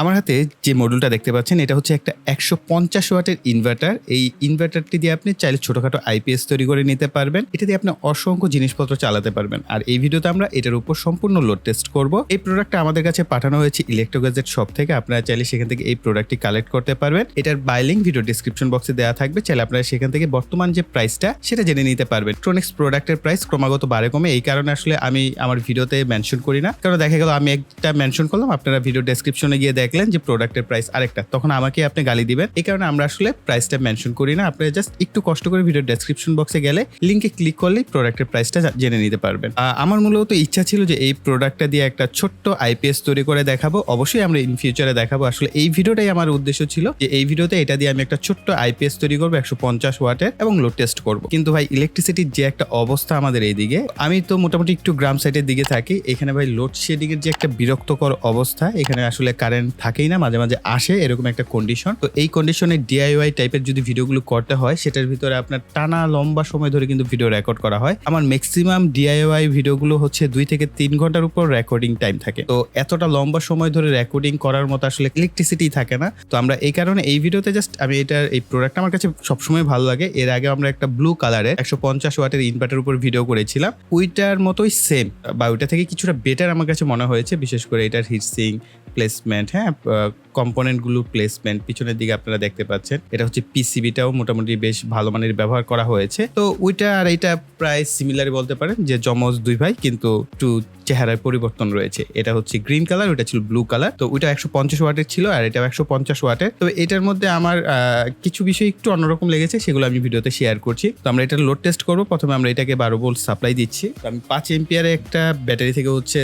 আমার হাতে যে মডুলটা দেখতে পাচ্ছেন এটা হচ্ছে একটা 150 ওয়াটের ইনভার্টার। এই ইনভার্টারটি দিয়ে আপনি চাইলে ছোটখাটো আইপিএস তৈরি করে নিতে পারবেন। এটা দিয়ে আপনি অসংখ্য জিনিসপত্র চালাতে পারবেন। আর এই ভিডিওতে আমরা এটার উপর সম্পূর্ণ লোড টেস্ট করব। এই প্রোডাক্টটা আমাদের কাছে পাঠানো হয়েছে ইলেকট্রো গ্যাজেট শপ থেকে। আপনারা চাইলে সেখান থেকে এই প্রোডাক্টটি কালেক্ট করতে পারবেন। এটার বাই লিংক ভিডিও ডেসক্রিপশন বক্সে দেওয়া থাকবে, চাইলে আপনারা সেখান থেকে বর্তমান যে প্রাইসটা সেটা জেনে নিতে পারবেন। ইলেকট্রনিক্স প্রোডাক্টের প্রাইস ক্রমাগত বাড়ে কমে, এই কারণে আসলে আমি আমার ভিডিওতে মেনশন করি না, কারণ দেখা গেল আমি একটা মেনশন করলাম, আপনারা ভিডিও ডেসক্রিপশনে গিয়ে দেখলেন যে প্রোডাক্টের প্রাইস আরেকটা, তখন আমাকে আপনি গালি দিবেন। এই কারণে আমরা আসলে প্রাইসটা মেনশন করি না। আপনারা জাস্ট একটু কষ্ট করে ভিডিও ডেসক্রিপশন বক্সে গেলে লিঙ্কে ক্লিক করলেই প্রোডাক্টের প্রাইসটা জেনে নিতে পারবেন। আমার মূলত ইচ্ছা ছিল যে এই প্রোডাক্টটা দিয়ে একটা ছোট্ট আইপিএস তৈরি করে দেখাবো। অবশ্যই আমরা ইন ফিউচারে দেখাবো। আসলে এই ভিডিওটাই আমার উদ্দেশ্য ছিল যে এই ভিডিওতে এটা দিয়ে আমি একটা ছোট্ট আইপিএস তৈরি করবো 150 ওয়াটের এবং লোড টেস্ট করবো। কিন্তু ভাই ইলেকট্রিসিটির যে একটা অবস্থা আমাদের এইদিকে, আমি তো মোটামুটি একটু গ্রাম সাইডের দিকে থাকি, এখানে ভাই লোডশেডিং এর যে একটা বিরক্তকর অবস্থা, এখানে আসলে কারেন্ট থাকেই না, মাঝে মাঝে আসে, এরকম একটা কন্ডিশন। তো এই কন্ডিশনে ডিআইওয়াই টাইপের যদি ভিডিওগুলো করতে হয়, সেটার ভিতরে আপনার টানা লম্বা সময় ধরে কিন্তু ভিডিও রেকর্ড করা হয়। আমার ম্যাক্সিমাম ডিআইওয়াই ভিডিওগুলো হচ্ছে 2 থেকে 3 ঘন্টার উপর রেকর্ডিং টাইম থাকে। তো এতটা লম্বা সময় ধরে রেকর্ডিং করার মতো আসলে ইলেকট্রিসিটি থাকে না। তো আমরা এই কারণে এই ভিডিওতে জাস্ট আমি এই প্রোডাক্ট আমার কাছে সবসময় ভালো লাগে। এর আগে আমরা একটা ব্লু কালারের 150 ওয়াটের ইনভার্টার উপর ভিডিও করেছিলাম, ওইটার মতোই সেম বা ওইটা থেকে কিছুটা বেটার আমার কাছে মনে হয়েছে, বিশেষ করে এটার হিটসিং প্লেসমেন্ট, হ্যাঁ, কম্পোনেন্টগুলো প্লেসমেন্ট পিছনের দিকে আপনারা দেখতে পাচ্ছেন। এটা হচ্ছে পিসিবিটাও মোটামুটি বেশ ভালো মানের ব্যবহার করা হয়েছে। তো ওইটা আর এইটা প্রায় সিমিলারই বলতে পারেন, যে যমজ দুই ভাই, কিন্তু একটু চেহারার পরিবর্তন রয়েছে। এটা হচ্ছে গ্রিন কালার, ওইটা ছিল ব্লু কালার। তো ওইটা 150 ওয়াটের ছিল আর এটা 150 ওয়াটের। তো এটার মধ্যে আমার কিছু বিষয় একটু অন্যরকম লেগেছে, সেগুলো আমি ভিডিওতে শেয়ার করছি। তো আমরা এটা লোড টেস্ট করবো। প্রথমে আমরা এটাকে 12 ভোল্ট সাপ্লাই দিচ্ছি। আমি 5 এম্পিয়ারে একটা ব্যাটারি থেকে হচ্ছে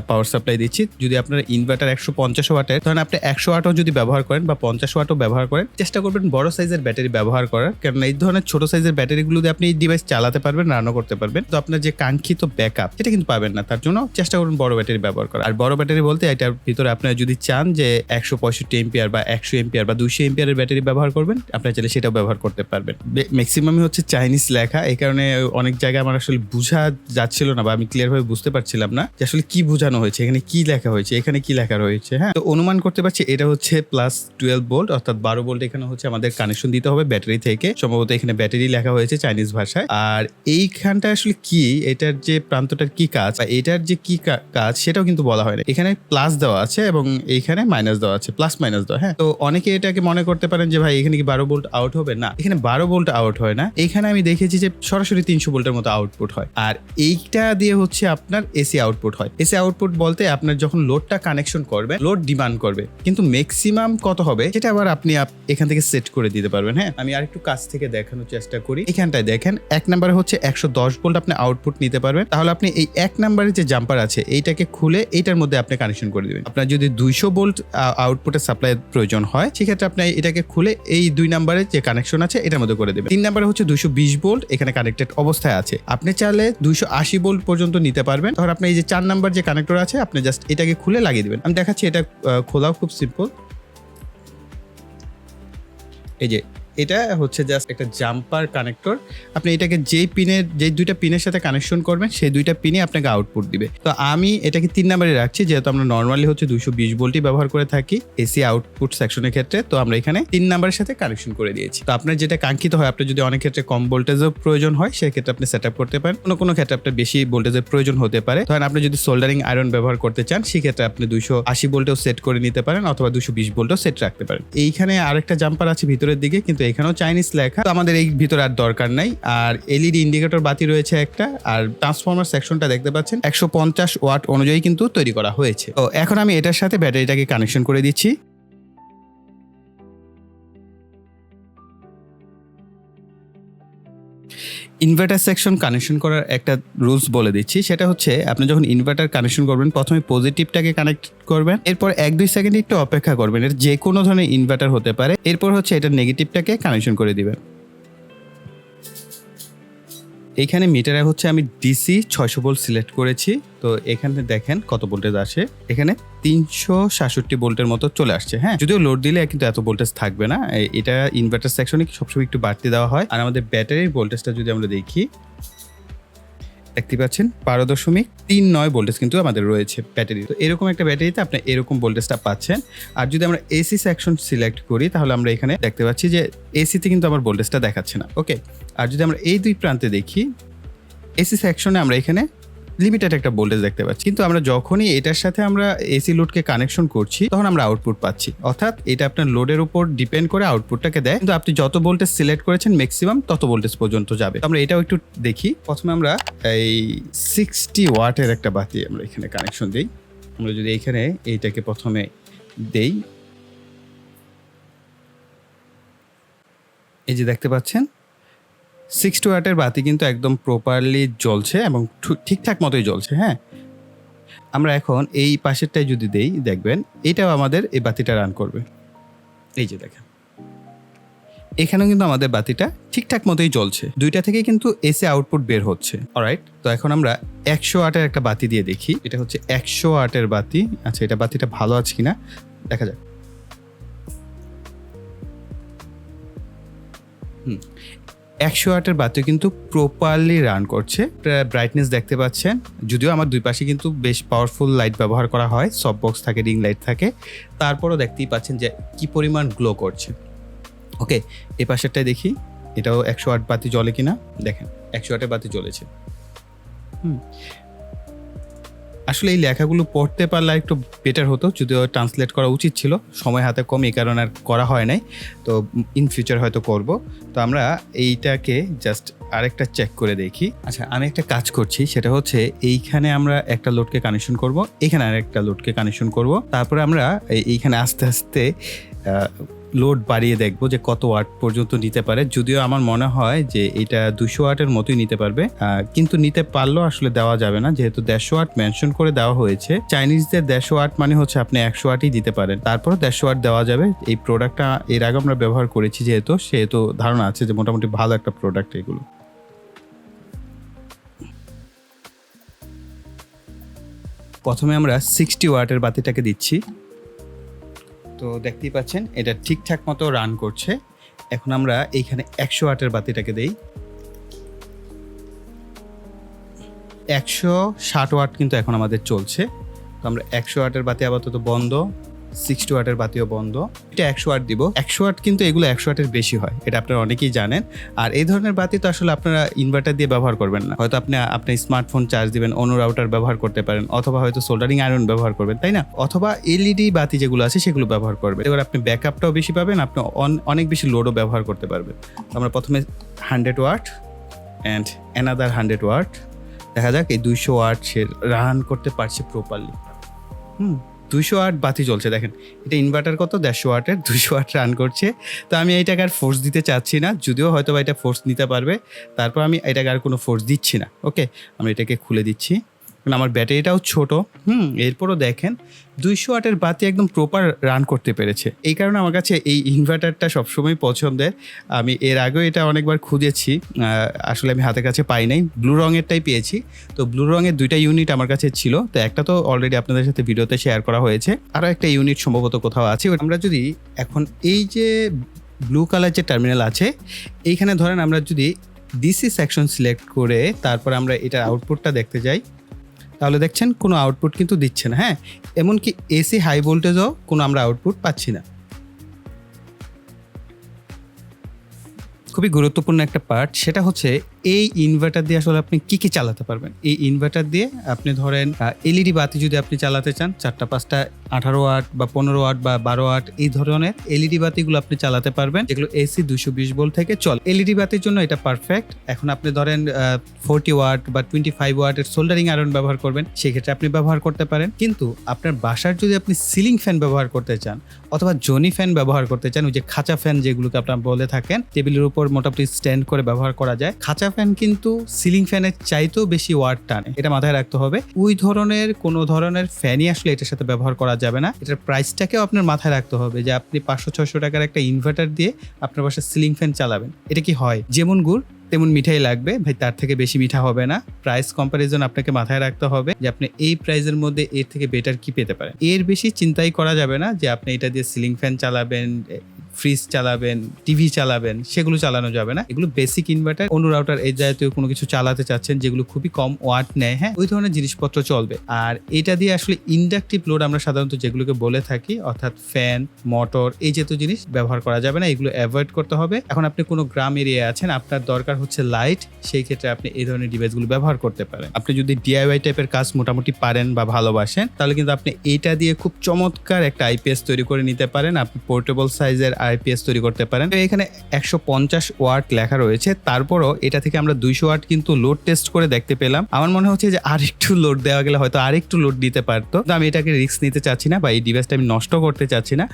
পাওয়ার সাপ্লাই দিচ্ছি। যদি আপনার ইনভার্টার 150 ওয়াটের, তখন আপনি 100 ওয়াটও যদি ব্যবহার করেন বা 50 ওয়াটও ব্যবহার করেন, চেষ্টা করবেন বড় সাইজের ব্যাটারি ব্যবহার করার, কারণ এই ধরনের ছোট সাইজের ব্যাটারিগুলো দিয়ে আপনি এই ডিভাইস চালাতে পারবেন, রান্না করতে পারবেন। তো আপনার যে কাঙ্ক্ষিত ব্যাকআপ সেটা কিন্তু পাবেন না, তার জন্য চেষ্টা করুন বড় ব্যাটারি ব্যবহার করা। আর বড় ব্যাটারি বলতে এটার ভিতরে আপনারা যদি চান যে 165 এম্পিয়ার বা 100 এম্পিয়ার বা 200 এম্পিয়ারের ব্যাটারি ব্যবহার করবেন, আপনারা চাইলে সেটাও ব্যবহার করতে পারবেন। ম্যাক্সিমামই হচ্ছে চাইনিজ লেখা, এই কারণে অনেক জায়গায় আমার আসলে বোঝা যাচ্ছিল না বা আমি ক্লিয়ার ভাবে বুঝতে পারছিলাম না যে আসলে কি বোঝানো হয়েছে, এখানে কি লেখা হয়েছে, এখানে কি লেখা রয়েছে। হ্যাঁ, তো অনুমান করতে পারছি এটা হচ্ছে প্লাস 12 ভোল্ট, অর্থাৎ 12 ভোল্ট এখানে হচ্ছে আমাদের কানেকশন দিতে হবে ব্যাটারি থেকে। সম্ভবত এখানে ব্যাটারি লেখা হয়েছে চাইনিজ ভাষায়। আর এইখানটা আসলে কি, এটার যে প্রান্তটার কি কাজ বা এটার যে কি কাজ সেটাও কিন্তু বলা হয় না। এখানে প্লাস দেওয়া আছে এবং এইখানে মাইনাস দেওয়া আছে, প্লাস মাইনাস দেওয়া। হ্যাঁ, তো অনেকে এটাকে মনে করতে পারেন যে ভাই এখানে কি 12 ভোল্ট আউট হবে, না, এখানে 12 ভোল্ট আউট হয় না। এখানে আমি দেখেছি যে সরাসরি 300 ভোল্টের মতো আউটপুট হয়। আর এইটা দিয়ে হচ্ছে আপনার এসি আউটপুট হয়। এসি আউটপুট বলতে আপনার যখন লোডটা কানেকশন করবে, লোড ডিমান্ড করবে, কিন্তু ম্যাক্সিমাম কত হবে সেটা আবার আপনি এখান থেকে সেট করে দিতে পারবেন। হ্যাঁ, আমি আরেকটু কাছ থেকে দেখানোর চেষ্টা করি। এখানটায় দেখেন 1 নম্বরে হচ্ছে 110 ভোল্ট আপনি আউটপুট নিতে পারবেন। তাহলে আপনি এই 1 নম্বরে যে জাম্পার আছে এইটাকে খুলে এইটার মধ্যে আপনি কানেকশন করে দিবেন। আপনার যদি 200 ভোল্ট আউটপুটের সাপ্লাই প্রয়োজন হয়, সেক্ষেত্রে আপনি এটাকে খুলে এই 2 নম্বরে যে কানেকশন আছে এটার মধ্যে করে দেবেন। 3 নম্বরে হচ্ছে 220 ভোল্ট এখানে কানেক্টেড অবস্থায় আছে, আপনি চাইলে 280 ভোল্ট পর্যন্ত নিতে পারবেন। তখন আপনি এই যে 4 নম্বর যে কানেক্টর আছে, আপনি জাস্ট এটাকে খুলে লাগিয়ে দিবেন। আমি দেখাচ্ছি, এটা খোলাও খুব সিম্পল। এই যে এটা হচ্ছে জাস্ট একটা জাম্পার কানেক্টর। আপনি এটাকে যেই 2টা পিনের সাথে কানেকশন করবেন, সেই 2টা পিনে আপনাকে আউটপুট দিবে। তো আমি এটাকে 3 নম্বরে রাখছি, যেহেতু আমরা নর্মালি হচ্ছে 220 ভোল্টই ব্যবহার করে থাকি এসি আউটপুট সেকশনের ক্ষেত্রে। তো আমরা এখানে 3 নম্বরের সাথে কানেকশন করে দিয়েছি। তো আপনার যেটা কাঙ্ক্ষিত হয়, আপনার যদি অনেক ক্ষেত্রে কম ভোল্টেজের প্রয়োজন হয়, সেক্ষেত্রে আপনি সেট আপ করতে পারেন। কোনো ক্ষেত্রে আপনার বেশি ভোল্টেজের প্রয়োজন হতে পারে। ধরেন আপনি যদি সোল্ডারিং আয়রন ব্যবহার করতে চান, সেক্ষেত্রে আপনি 280 ভোল্টেও সেট করে নিতে পারেন, অথবা 220 ভোল্টও সেট রাখতে পারেন। এইখানে আরেকটা জাম্পার আছে ভিতরের দিকে, কিন্তু এখানেও চাইনিজ লেখা। তো আমাদের এই ভিতরে আর দরকার নাই। আর এলইডি ইন্ডিকেটর বাতি রয়েছে একটা, আর ট্রান্সফরমার সেকশনটা দেখতে পাচ্ছেন 150 ওয়াট অনুযায়ী কিন্তু তৈরি করা হয়েছে। তো এখন আমি এটার সাথে ব্যাটারিটাকে কানেকশন করে দিচ্ছি। ইনভার্টার সেকশন কানেকশন করার একটা রুলস বলে দিচ্ছি, সেটা হচ্ছে আপনি যখন ইনভার্টার কানেকশন করবেন, প্রথমে পজিটিভটাকে কানেক্ট করবেন, এরপর 1-2 সেকেন্ড একটু অপেক্ষা করবেন। এর যে কোনো ধরনের ইনভার্টার হতে পারে। এরপর হচ্ছে এটা নেগেটিভটাকে কানেকশন করে দিবেন। এইখানে মিটারে হচ্ছে আমি ডিসি 600 ভোল্ট সিলেক্ট করেছি। তো এখানে দেখেন কত ভোল্টেজ আসে, এখানে 367 ভোল্টের মতো চলে আসছে। হ্যাঁ, যদিও লোড দিলে কিন্তু এত ভোল্টেজ থাকবে না, এটা ইনভার্টার সেকশনে সবসময় একটু বাড়তি দেওয়া হয়। আর আমাদের ব্যাটারির ভোল্টেজটা যদি আমরা দেখি, দেখতে পাচ্ছেন 12.39 ভোল্টেজ কিন্তু আমাদের রয়েছে ব্যাটারি। তো এরকম একটা ব্যাটারিতে আপনি এরকম ভোল্টেজটা পাচ্ছেন। আর যদি আমরা এসি সেকশন সিলেক্ট করি তাহলে আমরা এখানে দেখতে পাচ্ছি যে এসিতে কিন্তু আমার ভোল্টেজটা দেখাচ্ছে না। ওকে, আর যদি আমরা এই দুই প্রান্তে দেখি এসি সেকশনে আমরা এখানে লিমিটেড একটা ভোল্টেজ দেখতে পাচ্ছি, কিন্তু আমরা যখনই এটার সাথে আমরা এসি লোডকে কানেকশন করছি তখন আমরা আউটপুট পাচ্ছি। অর্থাৎ এটা আপনার লোডের উপর ডিপেন্ড করে আউটপুটটাকে দেয়, কিন্তু আপনি যত ভোল্টেজ সিলেক্ট করেছেন ম্যাক্সিমাম তত ভোল্টেজ পর্যন্ত যাবে। আমরা এটাও একটু দেখি। প্রথমে আমরা এই 60 ওয়াটের একটা বাতি আমরা এখানে কানেকশন দিই। আমরা যদি এখানে এইটাকে প্রথমে দেই, এই যে দেখতে পাচ্ছেন 60 ওয়াটের বাতি কিন্তু একদম প্রপারলি জ্বলছে এবং ঠিকঠাক মতোই জ্বলছে। হ্যাঁ, আমরা এখন এই পাশেরটাই যদি দেই, দেখবেন এটাও আমাদের এই বাতিটা রান করবে। এই যে দেখেন এখানেও কিন্তু আমাদের বাতিটা ঠিকঠাক মতোই জ্বলছে, দুইটা থেকে কিন্তু এসি আউটপুট বের হচ্ছে। অলরাইট, তো এখন আমরা 100 ওয়াটের একটা বাতি দিয়ে দেখি। এটা হচ্ছে 100 ওয়াটের বাতি। আচ্ছা, এটা বাতিটা ভালো আছে কিনা দেখা যাক। 100 ওয়াটের বাতি কিন্তু প্রপারলি রান করছে। ব্রাইটনেস দেখতে পাচ্ছেন, যদিও আমার দুই পাশে কিন্তু বেশ পাওয়ারফুল লাইট ব্যবহার করা হয়, সফট বক্স থাকে, রিং লাইট থাকে, তারপরও দেখতেই পাচ্ছেন যে কি পরিমাণ গ্লো করছে। ওকে, এই পাশেরটাই দেখি, এটাও 100 ওয়াট বাতি জ্বলে কিনা। দেখেন 100 ওয়াটের বাতি জ্বলেছে। আসলে এই লেখাগুলো পড়তে পারলে একটু বেটার হতো, যদিও ট্রান্সলেট করা উচিত ছিল, সময় হাতে কম, এই কারণে আর করা হয় নাই। তো ইন ফিউচার হয়তো করব। তো আমরা এইটাকে জাস্ট আরেকটা চেক করে দেখি। আচ্ছা, আমি একটা কাজ করছি, সেটা হচ্ছে এইখানে আমরা একটা লোডকে কানেকশন করব, এখানে আরেকটা লোডকে কানেকশন করব, তারপরে আমরা এইখানে আস্তে আস্তে লোড বাড়িয়ে দেখবো যে কত ওয়াট পর্যন্ত নিতে পারে। যদিও আমার মনে হয় যে এটা 200 ওয়াটের মতোই নিতে পারবে, কিন্তু নিতে পারলেও আসলে দেওয়া যাবে না, যেহেতু 150 ওয়াট মেনশন করে দেওয়া হয়েছে। চাইনিজদের 150 ওয়াট মানে হচ্ছে আপনি 100 ওয়াটই দিতে পারেন, তারপর 150 ওয়াট দেওয়া যাবে। এই প্রোডাক্টটা এর আগে আমরা ব্যবহার করেছি, সেহেতু ধারণা আছে যে মোটামুটি ভালো একটা প্রোডাক্ট এগুলো। প্রথমে আমরা 60 ওয়াটের বাতিটাকে দিচ্ছি। তো দেখতেই পাচ্ছেন এটা ঠিকঠাক মতো রান করছে। এখন আমরা এইখানে 100 ওয়াটের বাতিটাকে দেই। 160 ওয়াট কিন্তু এখন আমাদের চলছে। তো আমরা 100 ওয়াটের বাতি আপাতত বন্ধ, 60 ওয়াটের বাতিও বন্ধ। এটা 100 ওয়াট দিব। 100 ওয়াট কিন্তু এগুলো 100 ওয়াটের বেশি হয়, এটা আপনারা অনেকেই জানেন। আর এই ধরনের বাতি তো আসলে আপনারা ইনভার্টার দিয়ে ব্যবহার করবেন না, হয়তো আপনি স্মার্টফোন চার্জ দিবেন, অন্য রাউটার ব্যবহার করতে পারেন, অথবা হয়তো সোল্ডারিং আয়রন ব্যবহার করবেন, তাই না? অথবা এলইডি বাতি যেগুলো আছে সেগুলো ব্যবহার করবেন। এবার আপনি ব্যাকআপটাও বেশি পাবেন, আপনি অনেক বেশি লোডও ব্যবহার করতে পারবেন। আমরা প্রথমে 100 ওয়াট অ্যান্ড অ্যানাদার 100 ওয়াট, দেখা যাক এই 200 ওয়াট সে রান করতে পারছে প্রপারলি। 200 ওয়াট বাতি জ্বলছে। দেখেন এটা ইনভার্টার কত, 150 ওয়াটের, 200 ওয়াট রান করছে। তো আমি এইটাকে আর ফোর্স দিতে চাচ্ছি না, যদিও হয়তো বা এটা ফোর্স নিতে পারবে, তারপর আমি এটাকে আর কোনো ফোর্স দিচ্ছি না। ওকে, আমি এটাকে খুলে দিচ্ছি, কারণ আমার ব্যাটারিটাও ছোট। এরপরও দেখেন 200 ওয়াটের বাতি একদম প্রপার রান করতে পেরেছে। এই কারণে আমার কাছে এই ইনভার্টারটা সবসময় পছন্দের। আমি এর আগেও এটা অনেকবার খুঁজেছি, আসলে আমি হাতের কাছে পাই নাই, ব্লু রঙেরটাই পেয়েছি। তো ব্লু রঙের 2টা ইউনিট আমার কাছে ছিল, তো একটা তো অলরেডি আপনাদের সাথে ভিডিওতে শেয়ার করা হয়েছে, আরও একটা ইউনিট সম্ভবত কোথাও আছে। আমরা যদি এখন এই যে ব্লু কালার যে টার্মিনাল আছে, এইখানে ধরেন আমরা যদি ডিসি সেকশন সিলেক্ট করে তারপর আমরা এটার আউটপুটটা দেখতে যাই, তাহলে দেখছেন কোনো আউটপুট কিন্তু দিচ্ছে না। হ্যাঁ, এমনকি এসি হাই ভোল্টেজও কোনো আমরা আউটপুট পাচ্ছি না। খুবই গুরুত্বপূর্ণ একটা পার্ট, সেটা হচ্ছে এই ইনভার্টার দিয়ে আসলে আপনি কি চালাতে পারবেন। এই ইনভার্টার দিয়ে আপনি ধরেন এলইডি বাতি যদি আপনি চালাতে চান, 4টা 5টা 18 ওয়াট বা 15 ওয়াট বা 12 ওয়াট এই ধরনের এলইডি বাতিগুলো আপনি চালাতে পারবেন, যেগুলো এসি 220 ভোল্ট থেকে চলে। এলইডি বাতির জন্য এটা পারফেক্ট। এখন আপনি ধরেন 40 ওয়াট বা 25 ওয়াটের সোল্ডারিং আয়রন ব্যবহার করবেন, সেক্ষেত্রে আপনি ব্যবহার করতে পারেন। কিন্তু আপনার বাসার যদি আপনি সিলিং ফ্যান ব্যবহার করতে চান অথবা জনি ফ্যান ব্যবহার করতে চান, ওই যে খাঁচা ফ্যান যেগুলোকে আপনারা বলে থাকেন, টেবিলের উপর মোটামুটি স্ট্যান্ড করে ব্যবহার করা যায়, খাঁচা ফ্যান কিন্তু সিলিং ফ্যানের চাইতেও বেশি ওয়াট টানে, এটা মাথায় রাখতে হবে। ওই ধরনের কোনো ধরনের ফ্যানই আসলে এটার সাথে ব্যবহার করা যাবে না। এটার প্রাইসটাকেও আপনার মাথায় রাখতে হবে যে আপনি 500-600 টাকার একটা ইনভার্টার দিয়ে আপনার বাসায় সিলিং ফ্যান চালাবেন, এটা কি হয়? যেমন গুড় তেমন মিঠাই লাগবে ভাই, তার থেকে বেশি মিঠা হবে না। প্রাইস কম্পারিজন আপনাকে মাথায় রাখতে হবে যে আপনি এই প্রাইসের মধ্যে এর থেকে বেটার কি পেতে পারেন। এর বেশি চিন্তাই করা যাবে না যে আপনি এটা দিয়ে সিলিং ফ্যান চালাবেন, ফ্রিজ চালাবেন, টিভি চালাবেন, সেগুলো চালানো যাবে না। এগুলো বেসিক ইনভার্টার, অন্য রাউটার এই জাতীয় কোনো কিছু চালাতে চাচ্ছেন যেগুলো খুবই কম ওয়াট নেয়, হ্যাঁ, ওই ধরনের জিনিসপত্র চলবে। আর এটা দিয়ে আসলে ইন্ডাকটিভ লোড আমরা সাধারণত যেগুলোকে বলে থাকি, অর্থাৎ ফ্যান, মোটর, এই জাতীয় জিনিস ব্যবহার করা যাবে না, এগুলো অ্যাভয়েড করতে হবে। এখন আপনি কোনো গ্রাম এরিয়ায় আছেন, আপনার দরকার হচ্ছে লাইট, সেই ক্ষেত্রে আপনি এই ধরনের ডিভাইসগুলো ব্যবহার করতে পারেন। আপনি যদি ডিআইওয়াই টাইপের কাজ মোটামুটি পারেন বা ভালোবাসেন, তাহলে কিন্তু আপনি এইটা দিয়ে খুব চমৎকার একটা আইপিএস তৈরি করে নিতে পারেন। আপনি পোর্টেবল সাইজের আইপিএস তৈরি করতে পারেন। তো এখানে 150 ওয়াট লেখা রয়েছে, তারপরও এটা থেকে আমরা 200 ওয়াট কিন্তু লোড টেস্ট করে দেখতে পেলাম। আমার মনে হচ্ছে যে আরেকটু লোড দেওয়া গেলে হয়তো আরেকটু লোড দিতে পারতো, তো আমি এটাকে রিস্ক নিতে চাচ্ছি না বা এই ডিভাইসটা আমি নষ্ট করতে চাচ্ছি না।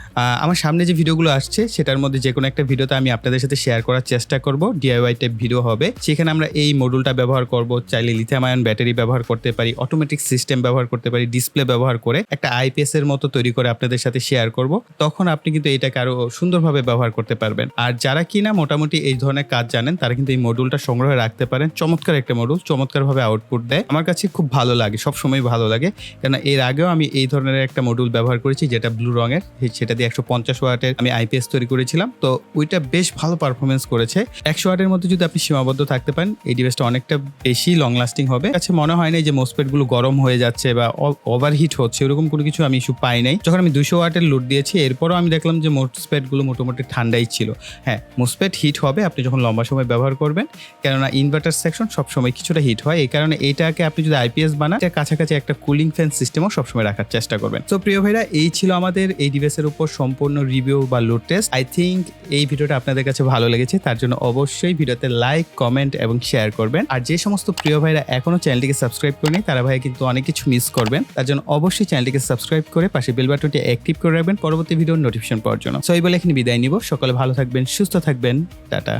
আমার সামনে যে ভিডিওগুলো আসছে সেটার মধ্যে যে কোনো একটা ভিডিওতে আমি আপনাদের সাথে শেয়ার করার চেষ্টা করব। ডিআইওয়াই টাইপ ভিডিও হবে, সেখানে আমরা এই মডুলটা ব্যবহার করব। চাইলে লিথিয়াম আয়ন ব্যাটারি ব্যবহার করতে পারি, অটোমেটিক সিস্টেম ব্যবহার করতে পারি, ডিসপ্লে ব্যবহার করে একটা আইপিএস এর মতো তৈরি করে আপনাদের সাথে শেয়ার করব। তখন আপনি কিন্তু এটাকে আরো সুন্দরভাবে ব্যবহার করতে পারবেন। আর যারা কিনা মোটামুটি এই ধরনের কাজ জানেন, তারা কিন্তু এই মডুলটা সংগ্রহে রাখতে পারেন। চমৎকার একটা মডুল, চমৎকারভাবে আউটপুট দেয়, আমার কাছে খুব ভালো লাগে, সবসময় ভালো লাগে। কেন এর আগেও আমি এই ধরনের একটা মডুল ব্যবহার করেছি যেটা ব্লু রঙের, সেটা দিয়ে 150 ওয়াটের আমি আইপিএস তৈরি করেছিলাম। তো ওইটা বেশ ভালো পারফরমেন্স করেছে। 100 ওয়াটের মধ্যে যদি আপনি সীমাবদ্ধ থাকতে পারেন, এই ডিভাইসটা অনেকটা বেশি লং লাস্টিং হবে। কাছে মনে হয় না যে মোসপেট গুলো গরম হয়ে যাচ্ছে বা ওভারহিট হচ্ছে, এরকম কোনো কিছু আমি ইস্যু পাই নাই। যখন আমি 200 ওয়াটের লোড দিয়েছি, এরপরও আমি দেখলাম যে মোসপেট গুলো মোটামুটি ঠান্ডাই ছিল। হ্যাঁ, মোসপেট হিট হবে আপনি যখন লম্বা সময় ব্যবহার করবেন, কেননা ইনভার্টার সেকশন সবসময় কিছুটা হিট হয়। এই কারণে এইটাকে আপনি যদি আইপিএস বানান, এটার কাছাকাছি একটা কুলিং ফ্যান সিস্টেমও সবসময় রাখার চেষ্টা করবেন। তো প্রিয় ভাইরা, এই ছিল আমাদের এই ডিভাইসের উপর সম্পূর্ণ রিভিউ বা লোড টেস্ট। আই থিঙ্ক এই ভিডিওটা আপনাদের কাছে ভালো লেগেছে, তার জন্য অবশ্যই ভিডিওতে লাইক, কমেন্ট এবং শেয়ার করবেন। আর যে সমস্ত প্রিয় ভাইরা এখনো চ্যানেলটিকে সাবস্ক্রাইব করেনি, তারা ভাই কিন্তু অনেক কিছু মিস করবেন। তার জন্য অবশ্যই চ্যানেলটিকে সাবস্ক্রাইব করে পাশে বেল বাটনটি অ্যাক্টিভ করে রাখবেন পরবর্তী ভিডিওর নোটিফিকেশন পাওয়ার জন্য। সো এই বলে এখানে বিদায় নিব। সকলে ভালো থাকবেন, সুস্থ থাকবেন, টাটা।